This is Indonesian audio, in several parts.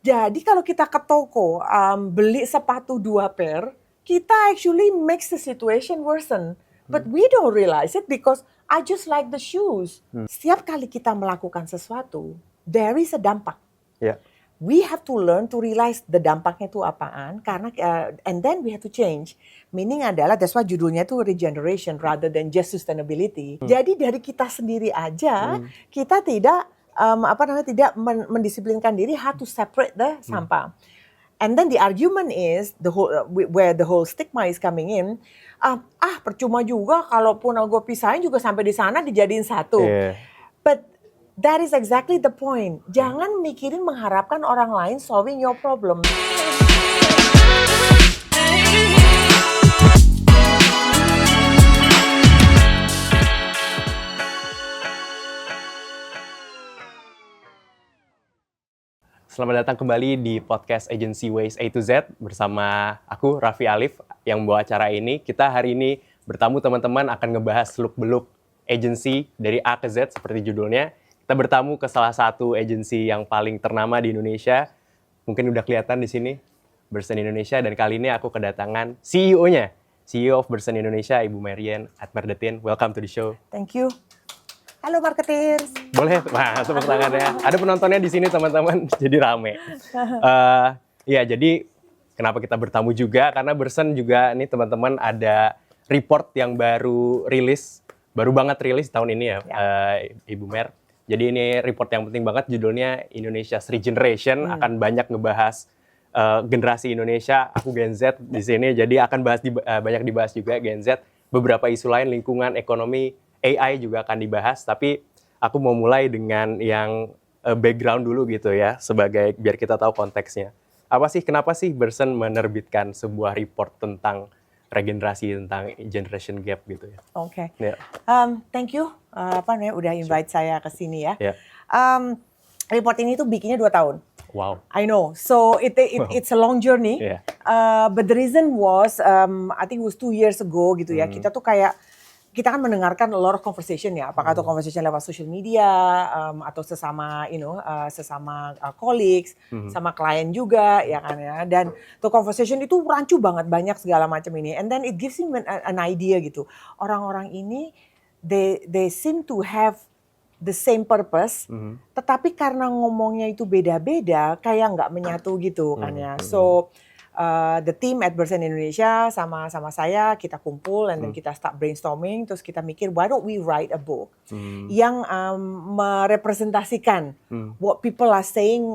Jadi kalau kita ke toko beli sepatu 2 pair, kita actually makes the situation worsen. But we don't realize it because I just like the shoes. Setiap kali kita melakukan sesuatu, there is a dampak. Yeah. We have to learn to realize the dampaknya itu apaan, karena and then we have to change. Meaning adalah, that's why judulnya itu regeneration rather than just sustainability. Jadi dari kita sendiri aja, kita tidak tidak mendisiplinkan diri how to separate the sampah. And then the argument is where the whole stigma is coming in. Percuma juga kalaupun gue pisahin juga sampai di sana dijadiin satu. Yeah. But that is exactly the point. Jangan mikirin mengharapkan orang lain solving your problem. Selamat datang kembali di podcast Agency Ways A to Z bersama aku, Raffi Alif, yang membawa acara ini. Kita hari ini bertamu teman-teman akan ngebahas seluk-beluk agency dari A ke Z seperti judulnya. Kita bertamu ke salah satu agency yang paling ternama di Indonesia. Mungkin udah kelihatan di sini, Bersen Indonesia. Dan kali ini aku kedatangan CEO-nya, CEO of Bersen Indonesia, Ibu Marian Atmerdetin. Welcome to the show. Thank you. Halo marketers. Boleh, tepuk tangannya. Ada penontonnya di sini teman-teman, jadi rame. Jadi kenapa kita bertamu juga? Karena Bersen juga nih teman-teman ada report yang baru banget rilis tahun ini ya. Ibu Mer. Jadi ini report yang penting banget, judulnya Indonesia's Regeneration. Akan banyak ngebahas generasi Indonesia. Aku Gen Z di sini, jadi akan banyak dibahas juga Gen Z. Beberapa isu lain, lingkungan, ekonomi, AI juga akan dibahas, tapi aku mau mulai dengan yang background dulu gitu ya, biar kita tahu konteksnya. Kenapa sih Bersen menerbitkan sebuah report tentang regenerasi, tentang generation gap gitu ya? Oke. Yeah. Thank you udah invite saya ke sini ya. Yeah. Report ini tuh bikinnya 2 tahun. Wow. I know. So it's a long journey. Yeah. But the reason was I think it was 2 years ago gitu ya. Kita kan mendengarkan a lot of conversation ya, apakah itu conversation lewat social media atau sesama colleagues, sama klien juga ya kan ya. Dan tuh conversation itu rancu banget, banyak segala macam ini. And then it gives him an idea gitu. Orang-orang ini they seem to have the same purpose, tetapi karena ngomongnya itu beda-beda, kayak nggak menyatu gitu kan ya. So the team at Bersen Indonesia sama saya kita kumpul and then kita start brainstorming, terus kita mikir why don't we write a book yang merepresentasikan what people are saying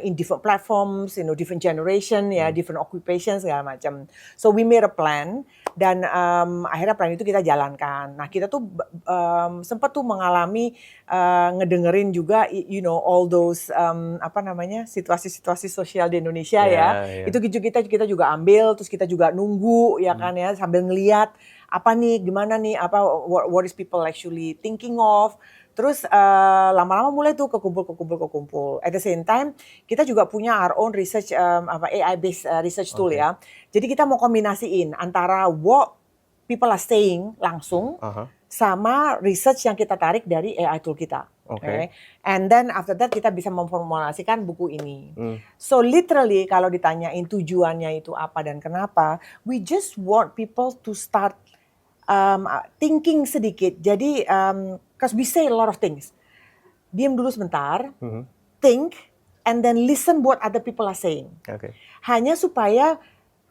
in different platforms, different generation different occupations segala macam. So we made a plan dan akhirnya plan itu kita jalankan. Nah kita tuh sempat tuh mengalami ngedengerin juga all those situasi-situasi sosial di Indonesia ya. Itu kita juga ambil, terus kita juga nunggu ya kan ya, sambil ngelihat apa nih, gimana nih, what is people actually thinking of. Terus lama-lama mulai tuh kekumpul. At the same time kita juga punya our own research AI based research tool ya. Jadi kita mau kombinasiin antara what people are saying langsung sama research yang kita tarik dari AI tool kita. Okay. And then after that kita bisa memformulasikan buku ini. So literally kalau ditanyain tujuannya itu apa dan kenapa, we just want people to start thinking sedikit. Jadi because we say a lot of things. Diam dulu sebentar, think, and then listen what other people are saying. Okay. Hanya supaya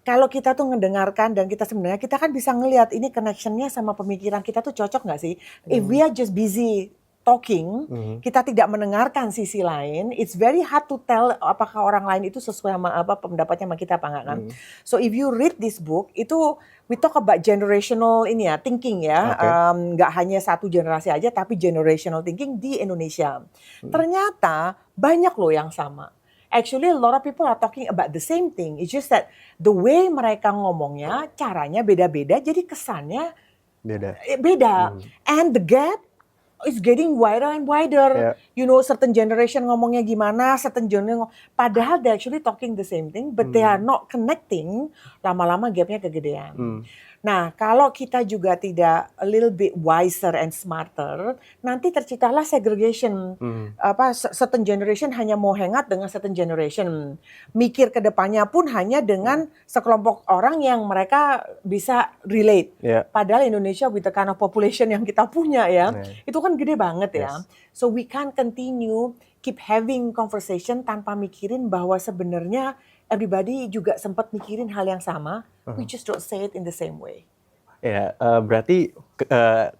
kalau kita tuh ngedengarkan dan kita kan bisa ngelihat ini connectionnya sama pemikiran kita tuh cocok nggak sih? If we are just busy talking, kita tidak mendengarkan sisi lain, it's very hard to tell apakah orang lain itu sesuai sama pendapatnya sama kita apa enggak kan. So if you read this book, itu we talk about generational thinking ya. Nggak hanya satu generasi aja, tapi generational thinking di Indonesia. Ternyata banyak loh yang sama. Actually a lot of people are talking about the same thing. It's just that the way mereka ngomongnya, caranya beda-beda, jadi kesannya beda. And the gap is getting wider and wider. certain generation ngomongnya gimana, certain generation padahal they actually talking the same thing, but they are not connecting, lama-lama gapnya kegedean. Nah, kalau kita juga tidak a little bit wiser and smarter, nanti terciptalah segregation. Certain generation hanya mau hangout dengan certain generation. Mikir ke depannya pun hanya dengan sekelompok orang yang mereka bisa relate. Padahal Indonesia with the kind of population yang kita punya ya, itu kan gede banget ya. So we can't continue keep having conversation tanpa mikirin bahwa sebenarnya everybody juga sempat mikirin hal yang sama. We just don't say it in the same way. Ya, berarti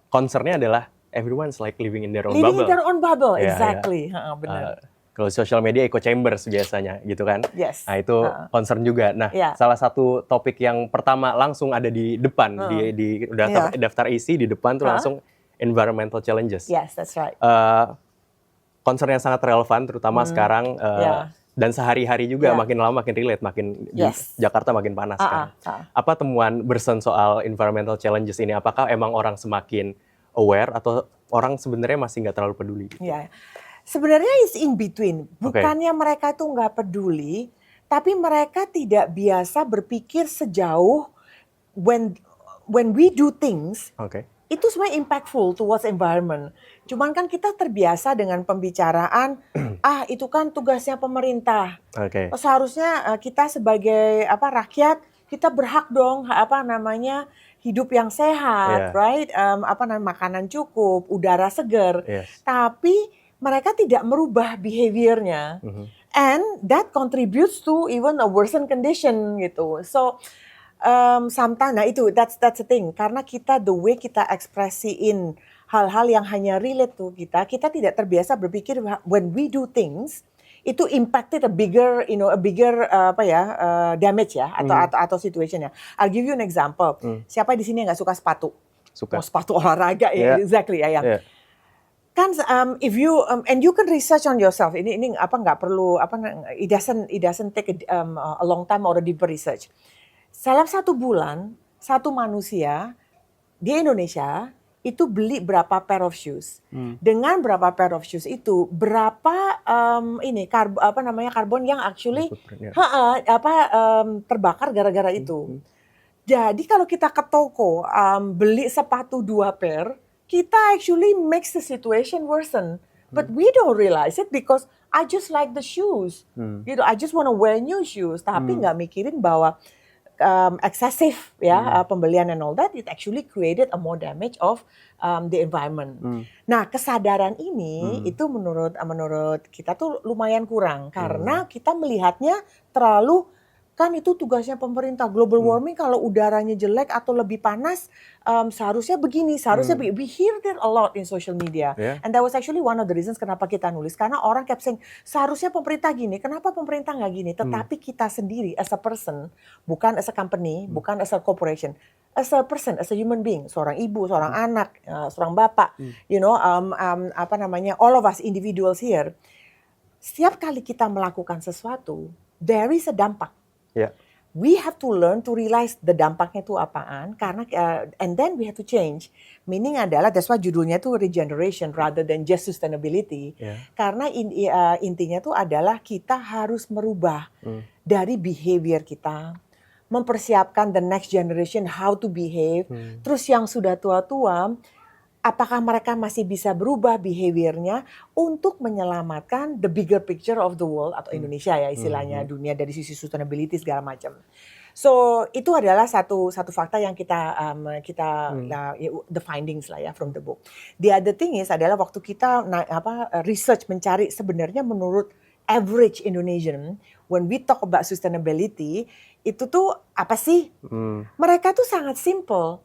concernnya adalah everyone's like living in their own living bubble. in their own bubble, exactly. Benar. Kalau social media echo chambers biasanya gitu kan. Yes. Nah itu concern juga. Nah salah satu topik yang pertama langsung ada di depan di daftar isi di depan tuh langsung environmental challenges. Yes, that's right. Concern yang sangat relevan terutama sekarang. Dan sehari-hari juga makin lama makin relate, Jakarta makin panas kan. Apa temuan Bersen soal environmental challenges ini? Apakah emang orang semakin aware atau orang sebenarnya masih nggak terlalu peduli? Sebenarnya is in between. Bukannya mereka tuh nggak peduli, tapi mereka tidak biasa berpikir sejauh when we do things. Itu sebenarnya impactful towards environment. Cuman kan kita terbiasa dengan pembicaraan, itu kan tugasnya pemerintah. Seharusnya kita sebagai rakyat, kita berhak dong hidup yang sehat, right? Makanan cukup, udara segar. Tapi mereka tidak merubah behaviornya, and that contributes to even a worsen condition gitu. So sometimes, that's the thing. Karena kita the way kita ekspresiin hal-hal yang hanya relate to kita tidak terbiasa berpikir when we do things itu impacted a bigger damage ya atau situationnya. I'll give you an example. Siapa di sini yang nggak suka sepatu? Sepatu olahraga ya, exactly ya. Kan if you and you can research on yourself. Ini nggak perlu it doesn't take a long time or a deeper research. Dalam 1 bulan, satu manusia di Indonesia itu beli berapa pair of shoes. Dengan berapa pair of shoes itu, berapa karbon yang actually terbakar gara-gara itu. Jadi kalau kita ke toko beli sepatu 2 pair, kita actually makes the situation worsen. But we don't realize it because I just like the shoes. I just want to wear new shoes. Tapi nggak mikirin bahwa excessive pembelian and all that, it actually created a more damage of the environment. Nah, kesadaran ini itu menurut kita tuh lumayan kurang karena kita melihatnya terlalu kan itu tugasnya pemerintah. Global warming kalau udaranya jelek atau lebih panas seharusnya begini, we hear that a lot in social media. And that was actually one of the reasons kenapa kita nulis, karena orang kept saying seharusnya pemerintah gini, kenapa pemerintah nggak gini? Tetapi kita sendiri as a person, bukan as a company, bukan as a corporation, as a person, as a human being, seorang ibu, seorang anak, seorang bapak, all of us individuals here, setiap kali kita melakukan sesuatu, there is a dampak. We have to learn to realize the dampaknya itu apaan, karena and then we have to change. Meaning adalah that's why judulnya itu regeneration rather than just sustainability. Karena intinya itu adalah kita harus merubah dari behavior kita, mempersiapkan the next generation how to behave. Terus yang sudah tua-tua, apakah mereka masih bisa berubah behaviornya untuk menyelamatkan the bigger picture of the world atau Indonesia ya istilahnya, dunia dari sisi sustainability segala macam. So itu adalah satu fakta yang kita the findings lah ya from the book. The other thing is adalah waktu kita research mencari sebenarnya menurut average Indonesian when we talk about sustainability itu tuh apa sih? Mereka tuh sangat simple.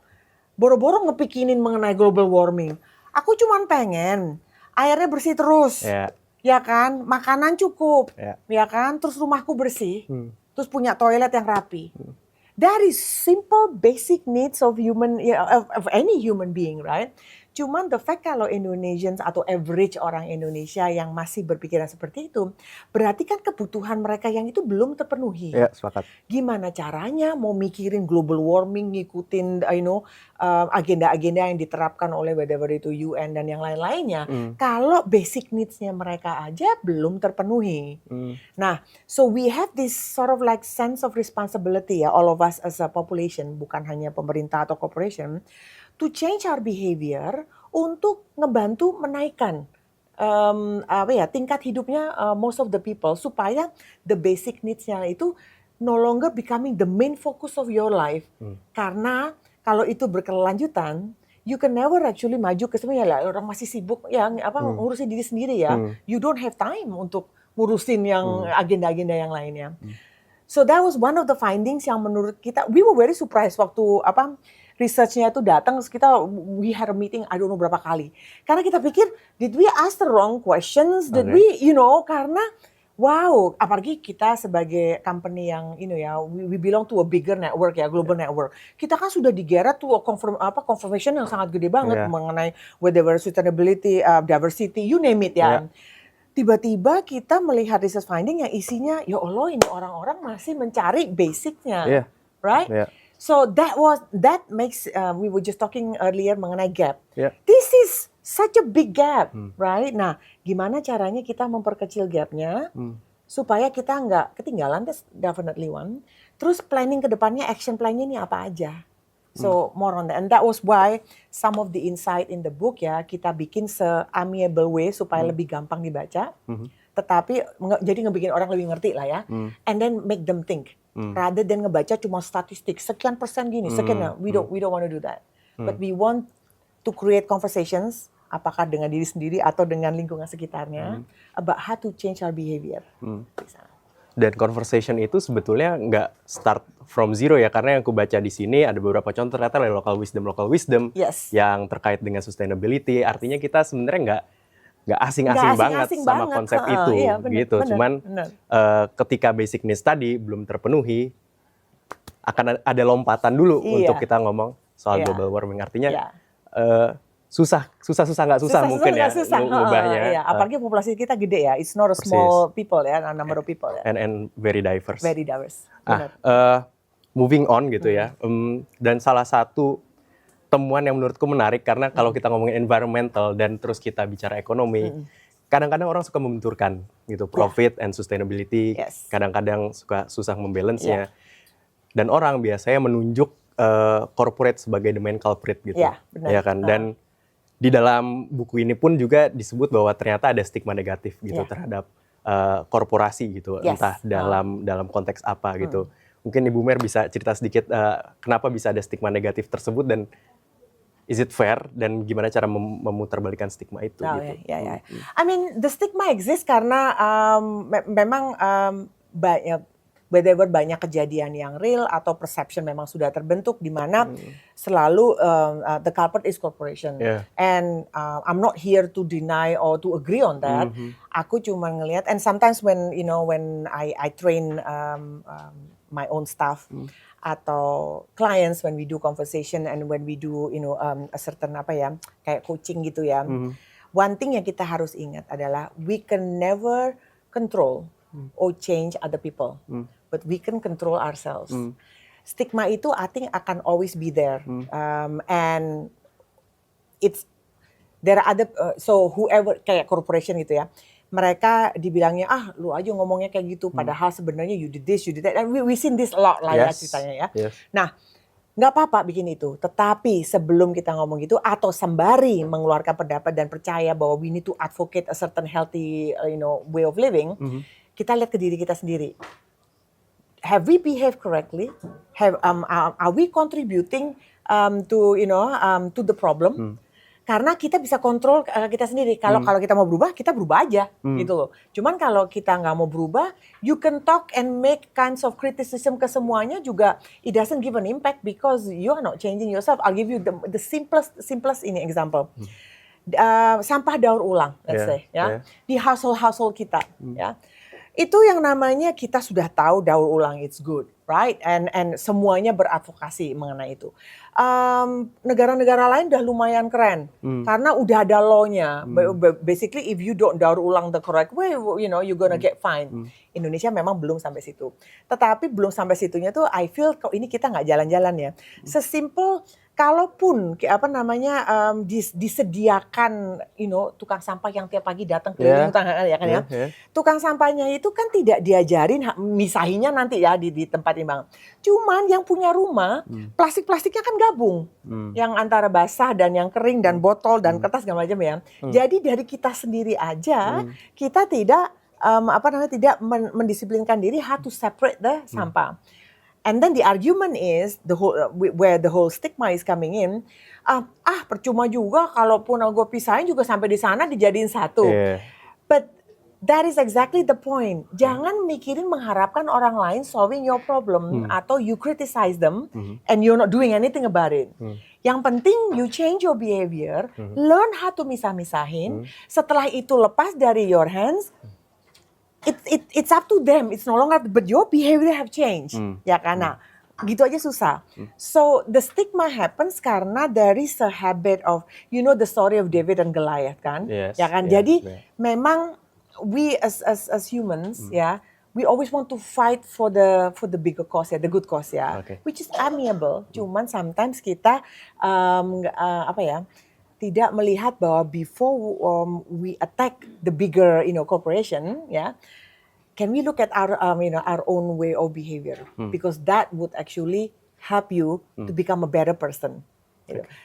Boro-boro ngepikinin mengenai global warming. Aku cuman pengen airnya bersih terus, ya kan? Makanan cukup, ya kan? Terus rumahku bersih, terus punya toilet yang rapi. That is simple basic needs of any human being, right? Cuman the fact kalau Indonesians atau average orang Indonesia yang masih berpikiran seperti itu, berarti kan kebutuhan mereka yang itu belum terpenuhi. Ya, sepakat. Gimana caranya mau mikirin global warming, ngikutin agenda-agenda yang diterapkan oleh whatever itu UN dan yang lain-lainnya, kalau basic needs-nya mereka aja belum terpenuhi. Nah, so we have this sort of like sense of responsibility ya, all of us as a population, bukan hanya pemerintah atau corporation, to change our behavior untuk ngebantu menaikkan tingkat hidupnya most of the people supaya the basic needs-nya itu no longer becoming the main focus of your life. Karena kalau itu berkelanjutan, you can never actually maju ke semuanya lah. Orang masih sibuk ngurusin diri sendiri ya. You don't have time untuk ngurusin yang agenda-agenda yang lainnya. So that was one of the findings yang menurut kita, we were very surprised waktu research-nya itu datang, we had a meeting, I don't know berapa kali. Karena kita pikir, did we ask the wrong questions? Did we, karena wow, apalagi kita sebagai company yang, we belong to a bigger network ya, global network. Kita kan sudah digeret to a confirmation yang sangat gede banget mengenai whatever sustainability, diversity, you name it ya. Tiba-tiba kita melihat research finding yang isinya, ya Allah ini orang-orang masih mencari basicnya, right? So that makes we were just talking earlier mengenai gap. This is such a big gap, right? Nah, gimana caranya kita memperkecil gapnya supaya kita nggak ketinggalan? That's definitely one. Terus planning ke depannya, action plan-nya ini apa aja? So more on that, and that was why some of the insight in the book ya kita bikin se-amiable way supaya lebih gampang dibaca. Tetapi jadi ngebikin orang lebih ngerti lah ya, and then make them think. Rather than ngebaca cuma statistik sekian persen gini, sekian we don't want to do that. But we want to create conversations, apakah dengan diri sendiri atau dengan lingkungan sekitarnya, about how to change our behavior. Dan conversation itu sebetulnya nggak start from zero ya, karena yang aku baca di sini ada beberapa contoh ternyata dari local wisdom yang terkait dengan sustainability. Artinya kita sebenarnya nggak asing-asing banget sama konsep itu, gitu. Cuman ketika basic needs tadi belum terpenuhi, akan ada lompatan dulu untuk kita ngomong soal global warming. Artinya susah nggak susah mungkin ya ngubahnya. Apalagi populasi kita gede ya, it's not a small people ya, number of people ya. And very diverse. Very diverse. Moving on gitu ya, dan salah satu temuan yang menurutku menarik karena kalau kita ngomongin environmental dan terus kita bicara ekonomi, kadang-kadang orang suka membenturkan gitu, profit and sustainability, kadang-kadang suka susah membalance-nya. Dan orang biasanya menunjuk corporate sebagai the main culprit gitu. Ya kan? Dan di dalam buku ini pun juga disebut bahwa ternyata ada stigma negatif gitu terhadap korporasi gitu, entah dalam konteks apa gitu. Mungkin Ibu Mer bisa cerita sedikit kenapa bisa ada stigma negatif tersebut dan is it fair dan gimana cara memutarbalikkan stigma itu? Gitu. I mean the stigma exists karena memang banyak kejadian yang real atau perception memang sudah terbentuk di mana selalu the culprit is corporation. And I'm not here to deny or to agree on that. Aku cuma ngelihat, and sometimes when I train my own staff atau clients when we do conversation and when we do a certain kayak coaching gitu ya. One thing yang kita harus ingat adalah we can never control or change other people, but we can control ourselves. Stigma itu I think akan always be there, and there are other so whoever kayak corporation gitu ya. Mereka dibilangnya lu aja ngomongnya kayak gitu, padahal sebenarnya you did this, you did that, and we seen this a lot lah ya ceritanya ya. Nah, nggak apa-apa bikin itu, tetapi sebelum kita ngomong gitu atau sembari mengeluarkan pendapat dan percaya bahwa we need to advocate a certain healthy way of living, kita lihat ke diri kita sendiri. Have we behaved correctly? Are we contributing to the problem? Karena kita bisa kontrol kita sendiri. Kalau kita mau berubah, kita berubah aja gitu loh. Cuman kalau kita nggak mau berubah, you can talk and make kinds of criticism ke semuanya juga, it doesn't give an impact because you are not changing yourself. I'll give you the simplest ini example. Sampah daur ulang, let's say ya, di household kita ya. Itu yang namanya kita sudah tahu daur ulang it's good, right? And semuanya beradvokasi mengenai itu. Negara-negara lain udah lumayan keren karena udah ada law-nya. Basically, if you don't daur ulang the correct way, you're gonna get fined. Indonesia memang belum sampai situ. Tetapi belum sampai situnya tuh, I feel kok ini kita nggak jalan-jalan ya. Sesimpel kalaupun disediakan, tukang sampah yang tiap pagi datang keliling tukang sampahnya itu kan tidak diajarin misahinya nanti ya di tempat timbang. Cuman yang punya rumah plastik-plastiknya kan gabung, yang antara basah dan yang kering dan botol dan kertas segala macam ya. Jadi dari kita sendiri aja kita tidak tidak mendisiplinkan diri how to separate the sampah. And then the argument is where the whole stigma is coming in. Percuma juga kalaupun gue pisahin juga sampai di sana dijadiin satu. Yeah. But that is exactly the point. Jangan mikirin mengharapkan orang lain solving your problem atau you criticize them and you're not doing anything about it. Yang penting you change your behavior, learn how to misah-misahin. Setelah itu lepas dari your hands. It's up to them. It's no longer, but your behavior have changed, ya kan? Nah, gitu aja susah. So the stigma happens karena there is a habit of, the story of David and Goliath kan, ya kan? Jadi memang we as humans, we always want to fight for the bigger cause the good cause which is amiable. Cuman sometimes kita tidak melihat bahwa before we attack the bigger corporation, can we look at our own way of behavior, because that would actually help you to become a better person.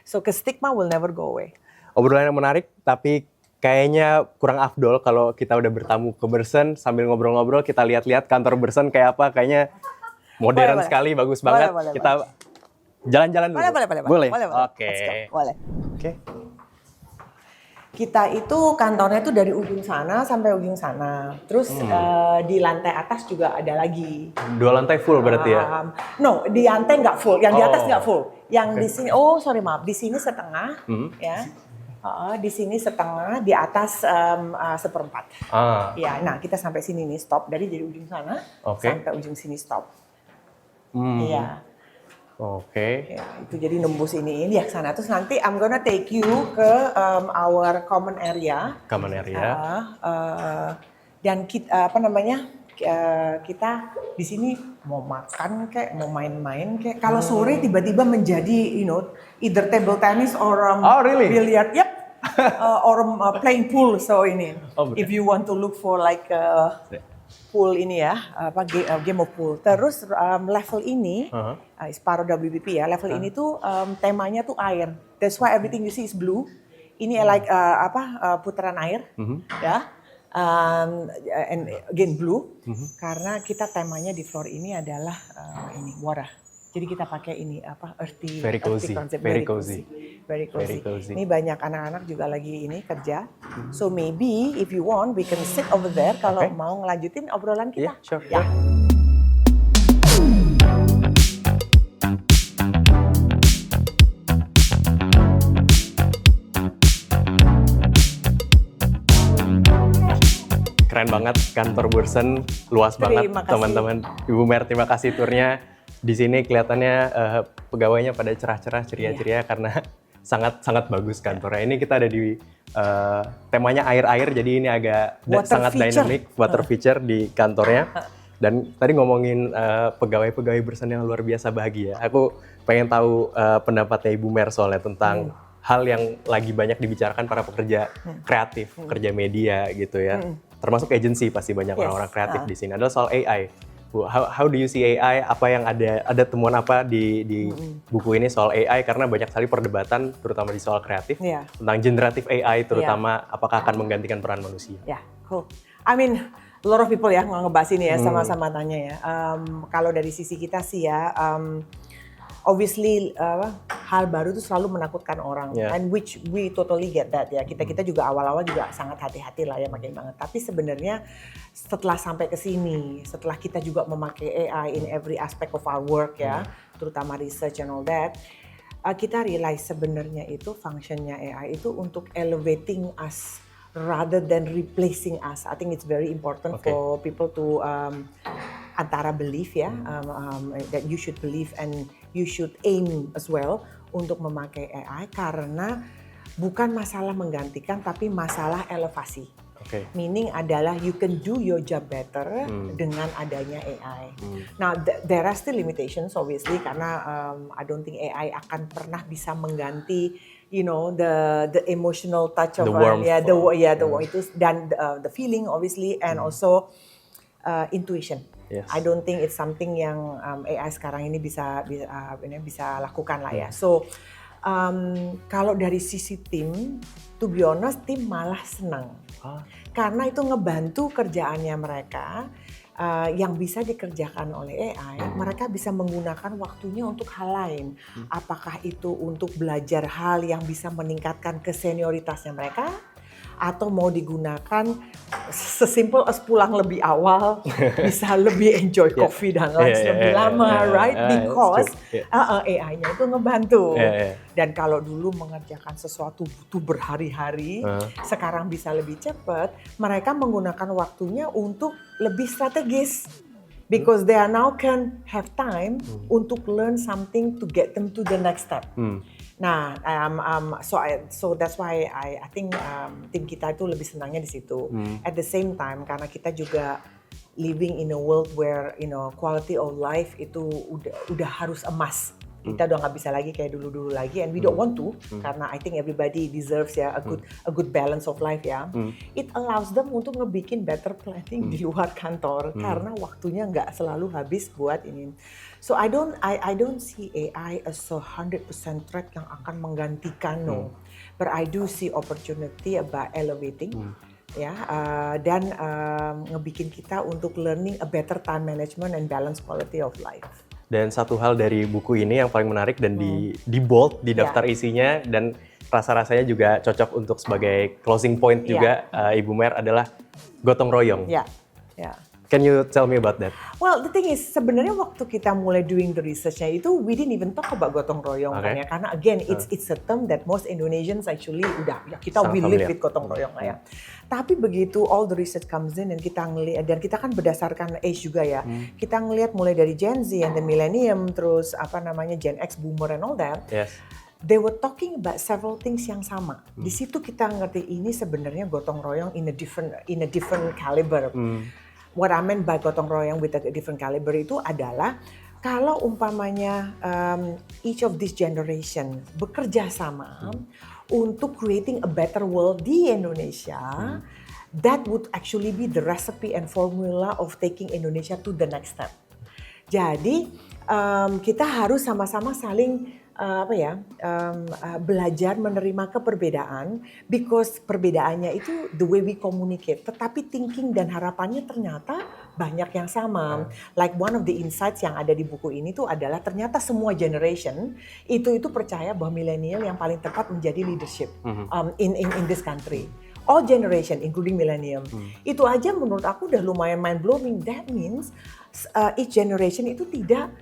So stigma will never go away. Obrolan yang menarik, tapi kayaknya kurang afdol kalau kita udah bertamu ke Bersen sambil ngobrol-ngobrol kita lihat-lihat kantor Bersen kayak apa, kayaknya modern sekali, bagus banget. Kita jalan-jalan dulu. Boleh. Oke. Boleh. Oke. Kita itu kantornya itu dari ujung sana sampai ujung sana. Terus di lantai atas juga ada lagi. 2 lantai full berarti ya? No, di lantai nggak full. Yang di atas nggak full. Yang di sini, di sini setengah, ya. Di sini setengah, di atas 1/4. Ya, nah kita sampai sini nih stop dari ujung sana sampai ujung sini stop. Iya. Oke. Ya, itu jadi nembus ini ya sana. Terus nanti I'm gonna take you ke our common area. Dan kita kita di sini mau makan kayak mau main-main kayak. Kalau sore tiba-tiba menjadi either table tennis or billiard. Yep. Or playing pool. So ini. If you want to look for like pool ini game of pool. Terus level ini Sparrow WPP ya. Level ini tuh temanya tuh air. That's why everything you see is blue. Ini like putaran air, ya. And again blue. Karena kita temanya di floor ini adalah ini water. Jadi kita pakai ini earthy, very cozy. Very cozy. Ini banyak anak-anak juga lagi ini kerja. So maybe if you want we can sit over there kalau mau ngelanjutin obrolan kita. Yeah, sure. Ya. Keren banget kantor Bersen, luas banget teman-teman. Ibu Mer, terima kasih turnya. Di sini kelihatannya pegawainya pada cerah-cerah, ceria-ceria karena sangat bagus kantornya. Ini kita ada di temanya air-air, jadi ini agak sangat dynamic, water feature di kantornya. Dan tadi ngomongin pegawai-pegawai Bersen yang luar biasa bahagia. Aku pengen tahu pendapatnya Ibu Mer soalnya tentang hal yang lagi banyak dibicarakan para pekerja kreatif, pekerja media gitu ya. Termasuk agency pasti banyak orang-orang kreatif di sini. Adalah soal AI. How do you see AI? Apa yang ada temuan apa di buku ini soal AI? Karena banyak sekali perdebatan, terutama di soal kreatif, tentang generative AI, terutama apakah akan menggantikan peran manusia. Cool. I mean, a lot of people ya ngebahas ini ya, sama-sama tanya ya. Kalau dari sisi kita sih ya, obviously hal baru itu selalu menakutkan orang, and which we totally get that ya. Kita juga awal-awal juga sangat hati-hati lah ya, makin banget. Tapi sebenarnya setelah sampai ke sini, setelah kita juga memakai AI in every aspect of our work ya, terutama research and all that, kita realize sebenarnya itu functionnya AI itu untuk elevating us rather than replacing us. I think it's very important for people to antara belief ya, that you should believe and you should aim as well untuk memakai AI karena bukan masalah menggantikan tapi masalah elevasi. Oke. Meaning adalah you can do your job better dengan adanya AI. Now there are still limitations obviously karena I don't think AI akan pernah bisa mengganti the emotional touch of The warmth. the warmth itu dan the feeling obviously and also intuition. Yes. I don't think it's something yang AI sekarang ini bisa lakukan lah ya. So kalau dari sisi tim, to be honest, tim malah senang. Karena itu ngebantu kerjaannya mereka yang bisa dikerjakan oleh AI. Mereka bisa menggunakan waktunya untuk hal lain. Apakah itu untuk belajar hal yang bisa meningkatkan kesenioritasnya mereka, atau mau digunakan sesimpel as pulang lebih awal, bisa lebih enjoy coffee dan lunch lebih lama, right? Because AI-nya itu ngebantu. Dan kalau dulu mengerjakan sesuatu butuh berhari-hari, sekarang bisa lebih cepat, mereka menggunakan waktunya untuk lebih strategis. Because they are now can have time untuk learn something to get them to the next step. Nah, so that's why I think tim kita itu lebih senangnya di situ. At the same time, karena kita juga living in a world where quality of life itu udah harus emas. Kita udah nggak bisa lagi kayak dulu-dulu lagi, and we don't want to karena I think everybody deserves ya a good balance of life ya. It allows them untuk ngebikin better planning di luar kantor karena waktunya nggak selalu habis buat ini. So I don't see AI as a 100% threat yang akan menggantikan but I do see opportunity about elevating. Dan ngebikin kita untuk learning a better time management and balance quality of life. Dan satu hal dari buku ini yang paling menarik dan di bold di daftar isinya dan rasa-rasanya juga cocok untuk sebagai closing point juga Ibu Mer adalah gotong royong. Can you tell me about that? Well, the thing is sebenarnya waktu kita mulai doing the research-nya itu we didn't even talk about gotong royong kan ya, karena again it's a term that most Indonesians actually we live with gotong royong lah ya. Tapi begitu all the research comes in dan kita ngelihat, dan kita kan berdasarkan age juga ya, kita ngelihat mulai dari Gen Z and the Millennium, terus Gen X, Boomer and all that. They were talking about several things yang sama. Di situ kita ngerti ini sebenarnya gotong royong in a different caliber. What I meant by gotong royong with a different caliber itu adalah kalau umpamanya each of this generation bekerja sama untuk creating a better world di Indonesia, that would actually be the recipe and formula of taking Indonesia to the next step. Jadi kita harus sama-sama saling belajar menerima keperbedaan, because perbedaannya itu the way we communicate, tetapi thinking dan harapannya ternyata banyak yang sama. Like one of the insights yang ada di buku ini tuh adalah ternyata semua generation itu percaya bahwa milenial yang paling tepat menjadi leadership in this country. All generation including millennium. Itu aja menurut aku udah lumayan mind blowing. That means each generation itu tidak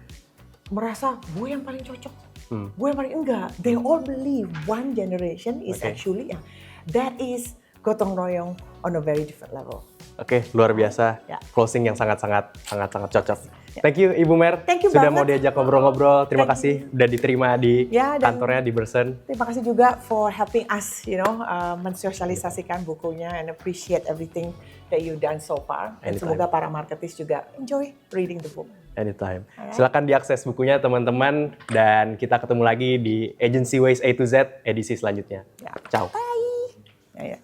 merasa gue yang paling cocok. Gue yang paling enggak. They all believe one generation is actually that is gotong royong on a very different level. Oke, luar biasa. Closing yang sangat cocok. Thank you Ibu Mer. Thank you sudah banget. mau diajak ngobrol-ngobrol. Terima kasih udah diterima di kantornya di Bersen. Terima kasih juga for helping us, mensosialisasikan bukunya, and appreciate everything that you done so far. Dan semoga para marketeers juga enjoy reading the book. Anytime. Silakan diakses bukunya teman-teman, dan kita ketemu lagi di Agency Ways A to Z edisi selanjutnya. Ciao. Bye.